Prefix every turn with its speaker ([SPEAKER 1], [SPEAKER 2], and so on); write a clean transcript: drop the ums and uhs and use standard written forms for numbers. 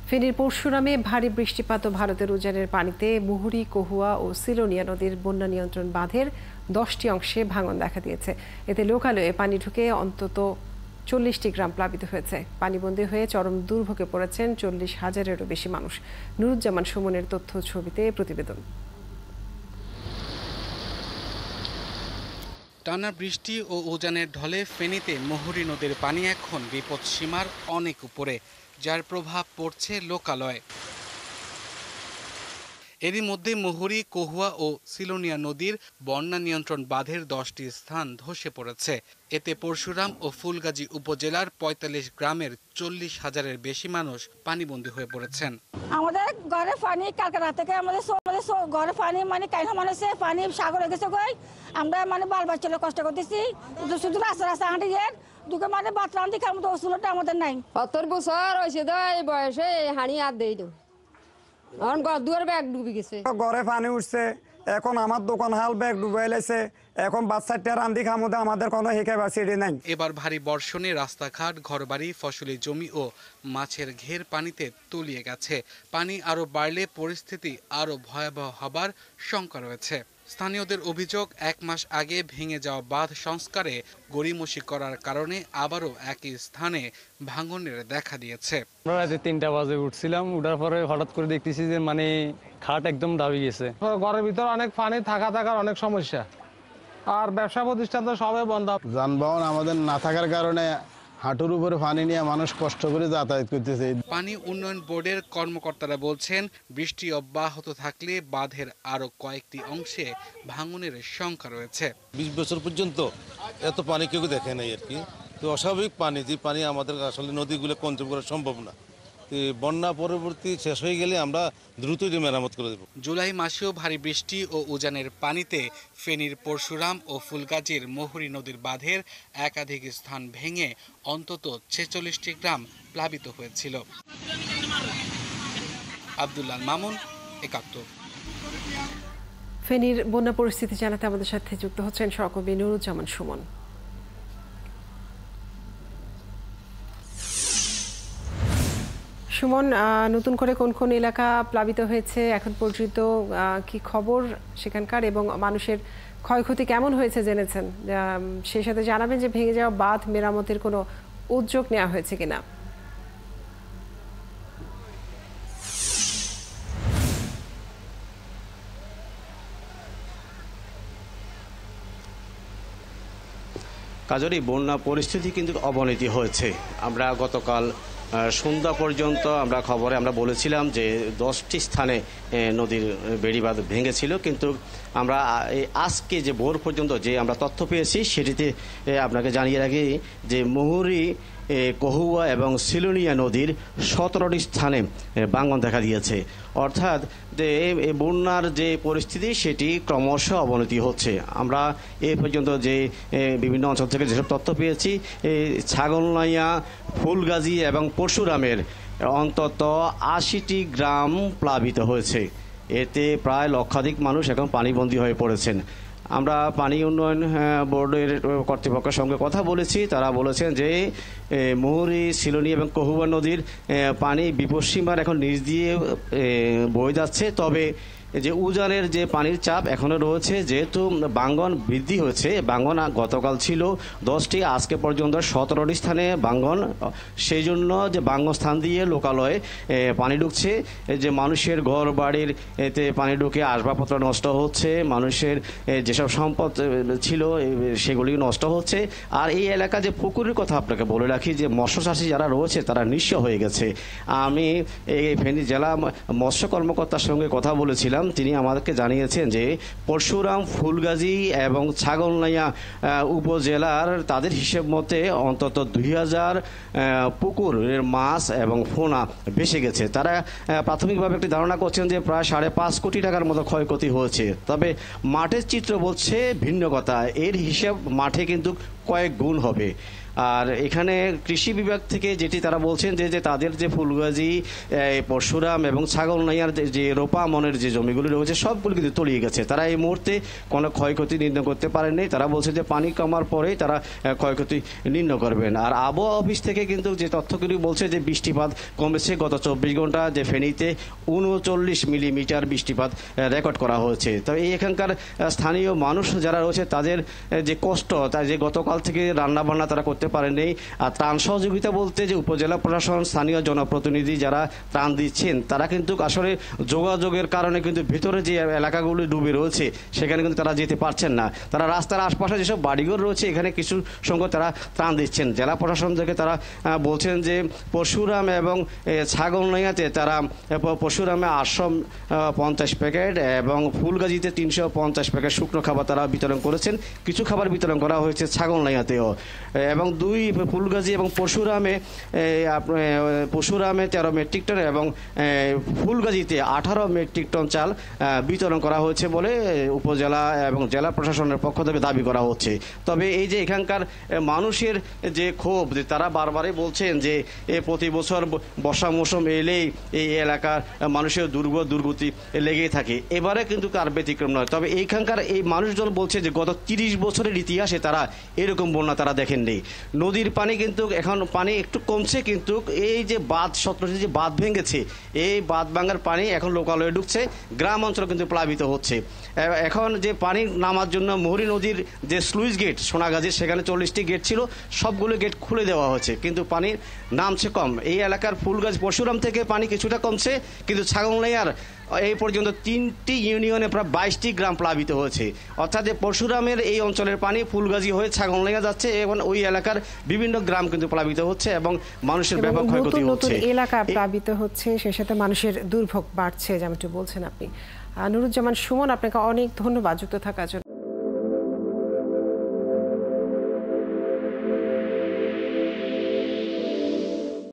[SPEAKER 1] ফেনীর পরশুরামে ভারী বৃষ্টিপাত ও ভারতের উজানের পানিতে মুহুরী, কহুয়া ও সিলোনিয়া নদীর বন্যা নিয়ন্ত্রণ বাঁধের 10টি অংশে ভাঙন দেখা দিয়েছে। এতে লোকালয়ে পানি ঢুকে অন্তত 40টি গ্রাম প্লাবিত হয়েছে। পানিবন্দী হয়ে চরম দুর্ভোগে পড়েছেন 40,000-এরও বেশি মানুষ। নুরুজ্জামান সুমনের তথ্য ছবিতে প্রতিবেদন।
[SPEAKER 2] টানা বৃষ্টি ও উজানের ঢলে ফেনীতে মুহুরী নদীর পানি এখন বিপদসীমার অনেক উপরে, যার প্রভাব পড়ছে লোকালয়ে। এরই মধ্যে মুহুরী, কহুয়া ও সিলোনিয়া নদীর বন্যা নিয়ন্ত্রণ বাঁধের 10টি স্থান ধসে পড়েছে। এতে পরশুরাম ও ফুলগাজী উপজেলার 45 গ্রামের 40,000-এর বেশি মানুষ পানিবন্দী হয়ে পড়েছেন।
[SPEAKER 3] আমাদের ঘরে পানি কালকে রাত থেকে আমাদের ঘরে পানি কাইনা মানুষে পানি সাগরে গেছে গই। আমরা বাল বাচ্চা কষ্ট করতেছি, শুধু রাস্তা রাস্তা হাঁটি গিয়ে দুকে ভাত রান্ধি খাওয়ার মতো ওষুধটা আমাদের নাই।
[SPEAKER 4] 70 বছর হয়েছে এই বয়সে হাঁড়ি আর দেই তো এখন দুয়ার ব্যাগ ডুবে গেছে।
[SPEAKER 5] ঘরে পানি উঠছে, এখন আমার দোকান হাল ব্যাগ ডুবে লেছে, এখন বাচ্চাটা রান্ধি খামোদে আমাদের কোনো হেকাবাসিটি নাই।
[SPEAKER 2] এবার ভারী বর্ষণে রাস্তাঘাট, ঘরবাড়ি, ফসলি জমি ও মাছের ঘের পানিতে তলিয়ে গেছে। পানি আরো বাড়লে পরিস্থিতি আরো ভয়াবহ হবার শঙ্কা রয়েছে। স্থানীয়দের অভিযোগ, 1 মাস আগে ভেঙে যাওয়া বাঁধ সংস্কারে গড়িমসি করার কারণে আবারও একই স্থানে ভাঙনের দেখা দিয়েছে।
[SPEAKER 6] আমরা রাতে 3টা বাজে উঠছিলাম, উঠার পরে হঠাৎ করে দেখতেছি যে খাট একদম দাবি গেছে।
[SPEAKER 7] ঘরের ভিতর অনেক পানি থাকার অনেক সমস্যা, আর ব্যবসা প্রতিষ্ঠান তো সবাই বন্ধ।
[SPEAKER 8] যানবাহন আমাদের না থাকার কারণে হাঁটুর উপরে পানি নিয়ে মানুষ কষ্ট করে যাতায়াত করতেছে।
[SPEAKER 2] পানি উন্নয়ন বোর্ডের কর্মকর্তারা বলছেন, বৃষ্টি অব্যাহত থাকলে বাঁধের আরো কয়েকটি অংশে ভাঙনের শঙ্কা রয়েছে।
[SPEAKER 9] 20 বছর পর্যন্ত এত পানি কেউ দেখে নাই আর কি। তো অস্বাভাবিক পানি, যে পানি আমাদের আসলে নদীগুলো কন্ট্রোল করা সম্ভব না। বন্যা পরবর্তী শেষ হয়ে গেলে আমরা দ্রুতই মেরামত করে দেব।
[SPEAKER 2] জুলাই মাসেও ভারী বৃষ্টি ও উজানের পানিতে ফেনীর পরশুরাম ও ফুলগাজীর মুহুরী নদীর বাঁধের একাধিক স্থান ভেঙে অন্তত 46টি গ্রাম প্লাবিত হয়েছিল। আব্দুল্লাহ মামুন, 71।
[SPEAKER 1] ফেনীর বন্যা পরিস্থিতি জানাতে আমাদের সাথে যুক্ত হচ্ছেন সহকর্মী নুরুজ্জামান সুমন। সুমন, নতুন করে কোন কোন এলাকা প্লাবিত হয়েছে এখন পর্যন্ত, কি খবর সেখানকার, এবং মানুষের ক্ষয়ক্ষতি কেমন হয়েছে জেনেছেন? সেই সাথে জানাবেন যে ভেঙে যাওয়া বাঁধ মেরামতের কোনো উদ্যোগ নেওয়া হয়েছে কিনা।
[SPEAKER 10] কাজেই বন্যা পরিস্থিতি কিন্তু অবনতি হয়েছে। আমরা গতকাল সন্ধ্যা পর্যন্ত খবরে আমরা বলেছিলাম যে 10টি স্থানে নদীর বেড়িবাঁধ ভেঙেছিল, কিন্তু আমরা আজকে যে ভোর পর্যন্ত যে আমরা তথ্য পেয়েছি সেটিতে আপনাকে জানিয়ে রাখি যে মুহুরী, কহুয়া এবং সিলোনিয়া নদীর 17টি স্থানে ভাঙন দেখা দিয়েছে। অর্থাৎ যে বন্যার যে পরিস্থিতি সেটি ক্রমশ অবনতি হচ্ছে। আমরা এ পর্যন্ত যে বিভিন্ন অঞ্চল থেকে যেসব তথ্য পেয়েছি, ছাগলনাইয়া, ফুলগাজী এবং পরশুরামের অন্তত 80টি গ্রাম প্লাবিত হয়েছে। এতে প্রায় লক্ষাধিক মানুষ এখন পানিবন্দী হয়ে পড়েছেন। আমরা পানি উন্নয়ন বোর্ডের কর্তৃপক্ষের সঙ্গে কথা বলেছি, তারা বলেছেন যে মুহুরী, সিলোনিয়া এবং কহুয়া নদীর পানি বিপদসীমার এখন নিচ দিয়ে বয়ে যাচ্ছে। তবে যে উজানের যে পানির চাপ এখনও রয়েছে, যেহেতু ভাঙন বৃদ্ধি হয়েছে। ভাঙন গতকাল ছিল 10টি, আজকে পর্যন্ত 17টি স্থানে ভাঙন। সেই জন্য যে ভাঙন স্থান দিয়ে লোকালয়ে পানি ঢুকছে, যে মানুষের ঘর বাড়ির এতে পানি ঢুকে আসবাবপত্র নষ্ট হচ্ছে, মানুষের যেসব সম্পদ ছিল সেগুলি নষ্ট হচ্ছে। আর এই এলাকা যে পুকুরের কথা আপনাকে বলে রাখি, যে মৎস্যচাষী যারা রয়েছে তারা নিঃস্ব হয়ে গেছে। আমি এই ফেনী জেলা মৎস্য কর্মকর্তার সঙ্গে কথা বলেছিলাম, তিনি আমাদেরকে জানিয়েছেন যে পরশুরাম, ফুলগাজী এবং ছাগলনাইয়া উপজেলার তাদের হিসেব মতে অন্তত 2000 পুকুরের মাছ এবং পোনা ভেসে গেছে। তারা প্রাথমিকভাবে একটি ধারণা করছেন যে প্রায় 5.5 কোটি টাকার মতো ক্ষয়ক্ষতি হয়েছে। তবে মাঠের চিত্র বলছে ভিন্ন কথা, এর হিসাব মাঠে কিন্তু কয়েক গুণ হবে। আর এখানে কৃষি বিভাগ থেকে যেটি তারা বলছেন যে তাদের যে ফুলগাজী, পরশুরাম এবং ছাগলনাইয়ার যে রোপা মনের যে জমিগুলি রয়েছে সবগুলো কিন্তু তলিয়ে গেছে। তারা এই মুহূর্তে কোনো ক্ষয়ক্ষতি নির্ণয় করতে পারেননি। তারা বলছে যে পানি কমার পরেই তারা ক্ষয়ক্ষতি নির্ণয় করবেন। আর আবহাওয়া অফিস থেকে কিন্তু যে তথ্যগুলি বলছে যে বৃষ্টিপাত কমেছে, গত 24 ঘন্টা যে ফেনীতে 39 মিলিমিটার বৃষ্টিপাত রেকর্ড করা হয়েছে। তো এখানকার স্থানীয় মানুষ যারা রয়েছে তাদের যে কষ্ট, তাই যে গতকাল থেকে রান্নাবান্না তারা করতে পারেনি। আর ত্রাণ সহযোগিতা বলতে যে উপজেলা প্রশাসন, স্থানীয় জনপ্রতিনিধি যারা ত্রাণ দিচ্ছেন তারা কিন্তু আসলে যোগাযোগের কারণে কিন্তু ভিতরে যে এলাকাগুলি ডুবে রয়েছে সেখানে কিন্তু তারা যেতে পারছেন না। তারা রাস্তার আশপাশে যেসব বাড়িঘর রয়েছে এখানে কিছু সংখ্যক তারা ত্রাণ দিচ্ছেন। জেলা প্রশাসন থেকে তারা বলছেন যে পরশুরাম এবং ছাগলনাইয়াতে তারা পরশুরামে 850 প্যাকেট এবং ফুলগাজীতে 350 প্যাকেট শুকনো খাবার তারা বিতরণ করেছেন। কিছু খাবার বিতরণ করা হয়েছে ছাগলনাইয়াতেও। এবং ফুলগাজী এবং পরশুরামে 13 মেট্রিক টন এবং ফুলগাজীতে 18 মেট্রিক টন চাল বিতরণ করা হয়েছে বলে উপজেলা এবং জেলা প্রশাসনের পক্ষ থেকে দাবি করা হচ্ছে। তবে এই যে এখানকার মানুষের যে ক্ষোভ, তারা বারবারই বলছেন যে প্রতি বছর বর্ষা মৌসুম এলেই এই এলাকার মানুষের দুর্গতি লেগেই থাকে। এবারে কিন্তু তার ব্যতিক্রম নয়। তবে এইখানকার এই মানুষজন বলছে যে গত 30 বছরের ইতিহাসে তারা এরকম বন্যা তারা দেখেননি। নদীর পানি কিন্তু এখন পানি একটু কমছে, কিন্তু এই যে বাঁধ 17টি যে বাঁধ ভেঙেছে এই বাঁধ ভাঙার পানি এখন লোকালয়ে ঢুকছে, গ্রাম অঞ্চল কিন্তু প্লাবিত হচ্ছে। এখন যে পানি নামার জন্য মুহুরী নদীর যে স্লুইস গেট সোনাগাজীর সেখানে 40টি গেট ছিল, সবগুলো গেট খুলে দেওয়া হয়েছে, কিন্তু পানি নামছে কম। এই এলাকার ফুলগাজী পরশুরাম থেকে পানি কিছুটা কমছে, কিন্তু ছাগলনাইয়ার এই পর্যন্ত 3টি ইউনিয়নে প্রায় 22টি গ্রাম প্লাবিত হয়েছে। অর্থাৎ পরশুরামের এই অঞ্চলের পানি ফুলগাজী হয়ে ছাগলনাইয়া যাচ্ছে এবং ওই এলাকার বিভিন্ন গ্রাম কিন্তু প্লাবিত হচ্ছে এবং মানুষের ব্যাপক ক্ষয়ক্ষতি হচ্ছে।
[SPEAKER 1] নতুন এলাকা প্লাবিত হচ্ছে, সে সাথে মানুষের দুর্ভোগ বাড়ছে যেমনটি বলছেন আপনি। নুরুজ্জামান সুমন, আপনাকে অনেক ধন্যবাদ যুক্ত থাকার জন্য।